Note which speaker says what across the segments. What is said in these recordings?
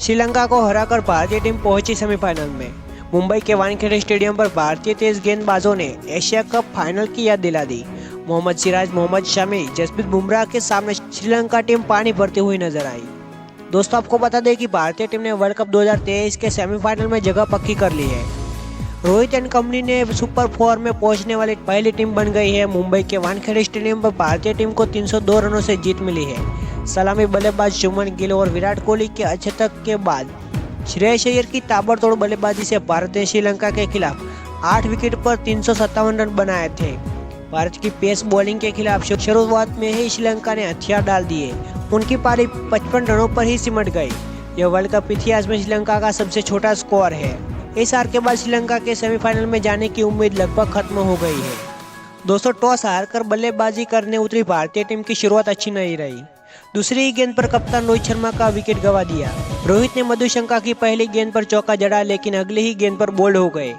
Speaker 1: श्रीलंका को हराकर भारतीय टीम पहुंची सेमीफाइनल में। मुंबई के वानखेड़े स्टेडियम पर भारतीय तेज गेंदबाजों ने एशिया कप फाइनल की याद दिला दी। मोहम्मद सिराज, मोहम्मद शमी, जसप्रीत बुमराह के सामने श्रीलंका टीम पानी भरती हुई नजर आई। दोस्तों, आपको बता दें कि भारतीय टीम ने वर्ल्ड कप 2023 के सेमीफाइनल में जगह पक्की कर ली है। रोहित एंड कंपनी ने सुपर 4 में पहुंचने वाली पहली टीम बन गई है। मुंबई के वानखेड़े स्टेडियम पर भारतीय टीम को 302 रनों से जीत मिली है। सलामी बल्लेबाज शुभमन गिल और विराट कोहली के अशतक के बाद श्रेयस अय्यर की ताबड़तोड़ बल्लेबाजी से भारत ने श्रीलंका के खिलाफ 8 विकेट पर 357 रन बनाए थे। भारत की पेस बॉलिंग के खिलाफ शुरुआत में ही श्रीलंका ने हथियार डाल दिए। उनकी पारी 55 रनों पर ही सिमट गई। यह वर्ल्ड कप इतिहास में श्रीलंका का सबसे छोटा स्कोर है। इस हार के बाद श्रीलंका के सेमीफाइनल में जाने की उम्मीद लगभग खत्म हो गई है। दोस्तों, टॉस हारकर बल्लेबाजी करने उतरी भारतीय टीम की शुरुआत अच्छी नहीं रही। दूसरी ही गेंद पर कप्तान रोहित शर्मा का विकेट गंवा दिया। रोहित ने मधुशंका की पहली गेंद पर चौका जड़ा, लेकिन अगली ही गेंद पर बोल्ड हो गए।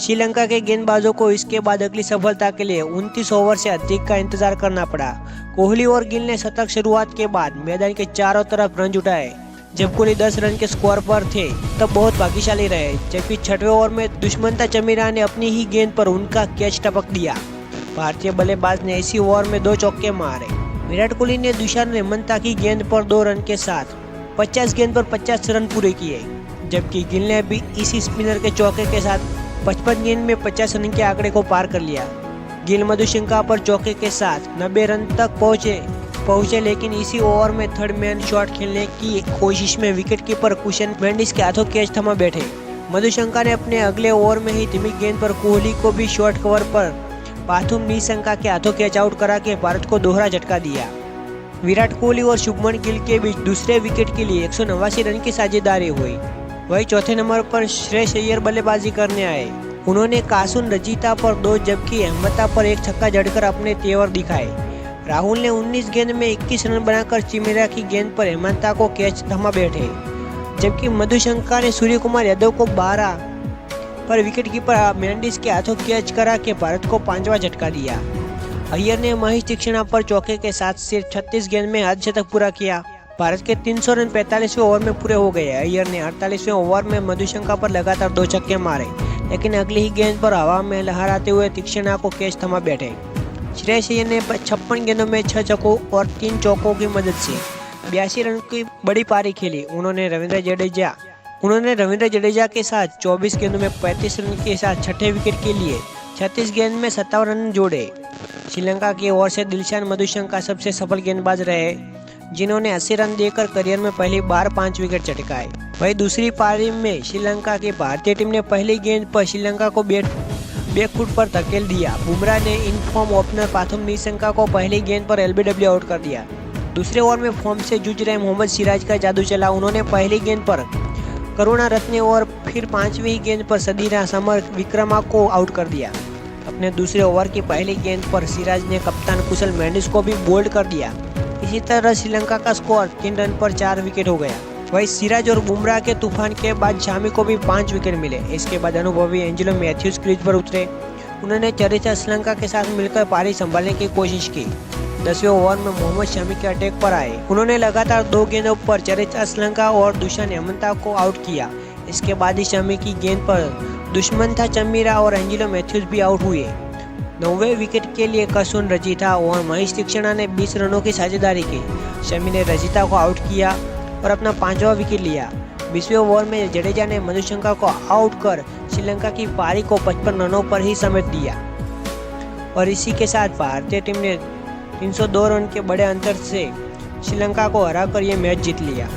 Speaker 1: श्रीलंका के गेंदबाजों को इसके बाद अगली सफलता के लिए 29 ओवर से अधिक का इंतजार करना पड़ा। कोहली और गिल ने शतक शुरुआत के बाद मैदान के चारों तरफ रन जुटाए। जब कोहली 10 रन के स्कोर पर थे तब बहुत भाग्यशाली रहे, जबकि 6वें ओवर में दुष्मंता चमीरा ने अपनी ही गेंद पर उनका कैच टपक दिया। भारतीय बल्लेबाज ने इसी ओवर में 2 चौके मारे। विराट कोहली ने दुशान हेमंता की गेंद पर 2 रन के साथ 50 गेंद पर 50 रन पूरे किए, जबकि गिल ने भी इसी स्पिनर के चौके के साथ 55 गेंद में 50 रन के आंकड़े को पार कर लिया। गिल मधुशंका पर चौके के साथ 90 रन तक पहुंचे, लेकिन इसी ओवर में थर्ड मैन शॉट खेलने की कोशिश में विकेटकीपर कुशन मेंडिस के हाथों कैच थमा बैठे। मधुशंका ने अपने अगले ओवर में ही धीमी गेंद पर कोहली को भी शॉर्ट कवर पर पाथुम निशंका के हाथों कैच आउट करा के भारत को दोहरा झटका दिया। विराट कोहली और शुभमन गिल के बीच दूसरे विकेट के लिए 189 रन की साझेदारी हुई। वही चौथे नंबर पर श्रेयस अय्यर बल्लेबाजी करने आए। उन्होंने कासुन रजीता पर 2 जबकि हेमंता पर 1 छक्का जड़कर अपने तेवर दिखाए। राहुल ने 19 गेंद में 21 रन बनाकर चिमेरा की गेंद पर हेमंता को कैच थमा बैठे, जबकि मधुशंका ने सूर्य कुमार यादव को 12 पर विकेटकीपर मेंडिस के हाथों कैच करा के भारत को 5वां झटका दिया। अय्यर ने महेश तीक्ष्णा पर चौके के साथ सिर्फ 36 गेंद में अर्धशतक पूरा किया। भारत के 300 रन 45वें ओवर में पूरे हो गए। अय्यर ने 48वें ओवर में मधुशंका पर लगातार 2 छक्के मारे, लेकिन अगली ही गेंद पर हवा में लहराते हुए तीक्ष्णा को कैच थमा बैठे। श्रेयस अय्यर ने 56 गेंदों में 6 छक्कों और 3 चौकों की मदद से 82 रन की बड़ी पारी खेली। उन्होंने रविंद्र जडेजा के साथ 24 गेंदों में 35 रन के साथ छठे विकेट के लिए 36 गेंद में 57 रन जोड़े। श्रीलंका की ओर से दिलशान मधुशंका सबसे सफल गेंदबाज रहे, जिन्होंने 80 रन देकर करियर में पहली बार 5 विकेट चटकाए। वही दूसरी पारी में श्रीलंका की भारतीय टीम ने पहली गेंद पर श्रीलंका को बैकफुट पर धकेल दिया। बुमराह ने इनफॉर्म ओपनर पाथुम निशंका को पहली गेंद पर एलबीडब्ल्यू आउट कर दिया। दूसरे ओवर में फॉर्म से जूझ रहे मोहम्मद सिराज का जादू चला। उन्होंने पहली गेंद पर करुणा रत्ने और फिर 5वीं गेंद पर सदीरा समर विक्रमा को आउट कर दिया। अपने दूसरे ओवर की पहली गेंद पर सिराज ने कप्तान कुशल मेंडिस को भी बोल्ड कर दिया। इसी तरह श्रीलंका का स्कोर 3 रन पर 4 विकेट हो गया। वही सिराज और बुमराह के तूफान के बाद शामी को भी 5 विकेट मिले। इसके बाद अनुभवी एंजेलो मैथ्यूज क्रीज पर उतरे। उन्होंने चरित्र श्रीलंका के साथ मिलकर पारी संभालने की कोशिश की। 10वें ओवर में मोहम्मद शमी के अटैक पर आए। उन्होंने लगातार 2 गेंदों पर चरित्र श्रीलंका और दुशान हेमंता को आउट किया। इसके बाद ही शमी की गेंद पर दुष्मंता चमीरा और एंजेलो मैथ्यूज भी आउट हुए। 9वें विकेट के लिए कासुन रजीता और महेश तीक्ष्णा ने 20 रनों की साझेदारी की। शमी ने रजीता को आउट किया और अपना 5वां विकेट लिया। 20वें ओवर में जडेजा ने मधुशंका को आउट कर श्रीलंका की पारी को 55 रनों पर ही समेट दिया और इसी के साथ भारतीय टीम ने 302 रन के बड़े अंतर से श्रीलंका को हराकर यह मैच जीत लिया।